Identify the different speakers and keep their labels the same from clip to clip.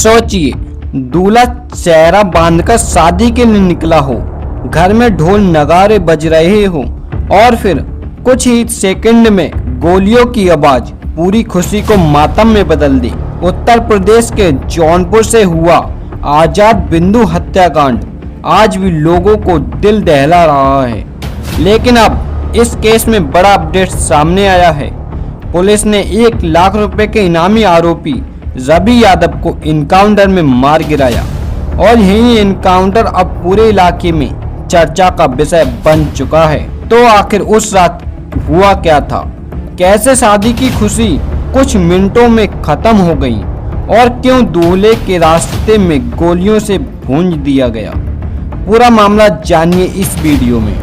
Speaker 1: सोचिए, दूल्हा चेहरा बांधकर शादी के लिए निकला हो, घर में ढोल नगाड़े बज रहे हो और फिर कुछ ही सेकंड में गोलियों की आवाज पूरी खुशी को मातम में बदल दी। उत्तर प्रदेश के जौनपुर से हुआ आजाद बिंदु हत्याकांड आज भी लोगों को दिल दहला रहा है, लेकिन अब इस केस में बड़ा अपडेट सामने आया है। पुलिस ने 1 लाख रुपए के इनामी आरोपी रवि यादव को इनकाउंटर में मार गिराया और यही इनकाउंटर अब पूरे इलाके में चर्चा का विषय बन चुका है। तो आखिर उस रात हुआ क्या था? कैसे शादी की खुशी कुछ मिनटों में खत्म हो गई और क्यों दूल्हे के रास्ते में गोलियों से भूंज दिया गया? पूरा मामला जानिए इस वीडियो में।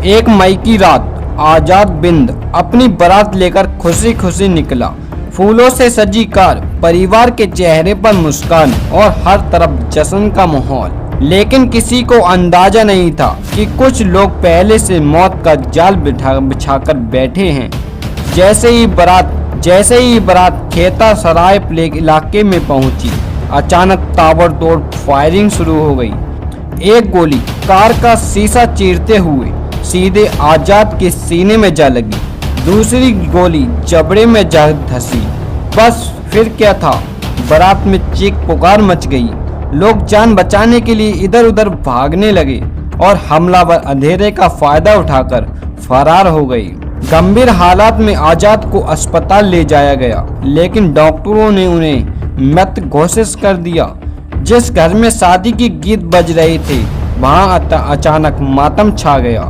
Speaker 1: 1 मई की रात आजाद बिंद अपनी बारात लेकर खुशी खुशी निकला। फूलों से सजी कार, परिवार के चेहरे पर मुस्कान और हर तरफ जश्न का माहौल। लेकिन किसी को अंदाजा नहीं था कि कुछ लोग पहले से मौत का जाल बिछाकर बैठे हैं। जैसे ही बारात खेता सराय प्लेग इलाके में पहुंची, अचानक ताबड़तोड़ फायरिंग शुरू हो गई। एक गोली कार का शीशा चीरते हुए सीधे आजाद के सीने में जा लगी, दूसरी गोली जबड़े में जा धंसी। बस फिर क्या था, बारात में चीख पुकार मच गई। लोग जान बचाने के लिए इधर उधर भागने लगे और हमलावर अंधेरे का फायदा उठाकर फरार हो गए। गंभीर हालात में आजाद को अस्पताल ले जाया गया, लेकिन डॉक्टरों ने उन्हें मृत घोषित कर दिया। जिस घर में शादी के गीत बज रहे थे, वहां अचानक मातम छा गया।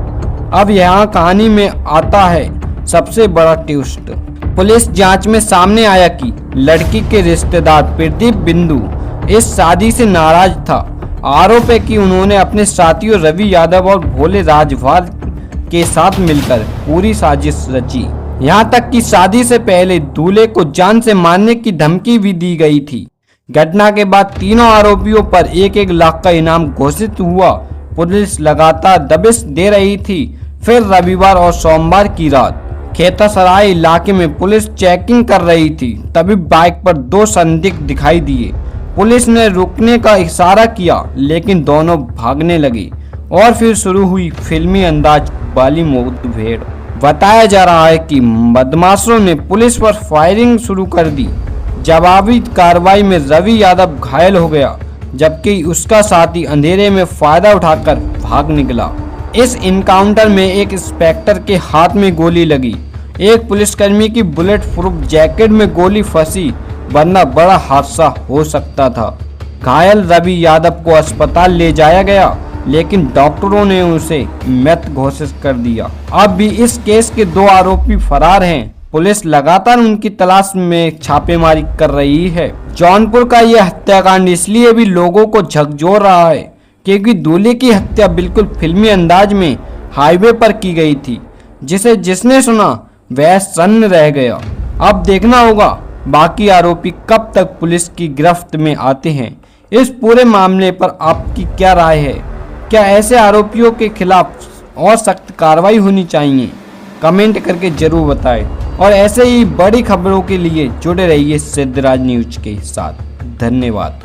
Speaker 1: अब यहाँ कहानी में आता है सबसे बड़ा ट्विस्ट। पुलिस जांच में सामने आया कि लड़की के रिश्तेदार प्रदीप बिंदु इस शादी से नाराज था। आरोप है कि उन्होंने अपने साथियों रवि यादव और भोले राजवाल के साथ मिलकर पूरी साजिश रची। यहाँ तक कि शादी से पहले दूल्हे को जान से मारने की धमकी भी दी गई थी। घटना के बाद तीनों आरोपियों पर 1-1 लाख का इनाम घोषित हुआ। पुलिस लगातार दबिश दे रही थी। फिर रविवार और सोमवार की रात खेतासराय इलाके में पुलिस चेकिंग कर रही थी, तभी बाइक पर 2 संदिग्ध दिखाई दिए। पुलिस ने रुकने का इशारा किया, लेकिन दोनों भागने लगे और फिर शुरू हुई फिल्मी अंदाज वाली मुठभेड़। बताया जा रहा है कि बदमाशों ने पुलिस पर फायरिंग शुरू कर दी। जवाबी कार्रवाई में रवि यादव घायल हो गया, जबकि उसका साथी अंधेरे में फायदा उठाकर भाग निकला। इस इनकाउंटर में एक इंस्पेक्टर के हाथ में गोली लगी, एक पुलिसकर्मी की बुलेट प्रूफ जैकेट में गोली फंसी, वरना बड़ा हादसा हो सकता था। घायल रवि यादव को अस्पताल ले जाया गया, लेकिन डॉक्टरों ने उसे मृत घोषित कर दिया। अब भी इस केस के 2 आरोपी फरार हैं। पुलिस लगातार उनकी तलाश में छापेमारी कर रही है। जौनपुर का यह हत्याकांड इसलिए भी लोगों को झकझोर रहा है क्योंकि दूल्हे की हत्या बिल्कुल फिल्मी अंदाज में हाईवे पर की गई थी, जिसने सुना वह सन्न रह गया। अब देखना होगा बाकी आरोपी कब तक पुलिस की गिरफ्त में आते हैं। इस पूरे मामले पर आपकी क्या राय है? क्या ऐसे आरोपियों के खिलाफ और सख्त कार्रवाई होनी चाहिए? कमेंट करके जरूर बताएं और ऐसे ही बड़ी खबरों के लिए जुड़े रहिए सिद्धराज न्यूज के साथ। धन्यवाद।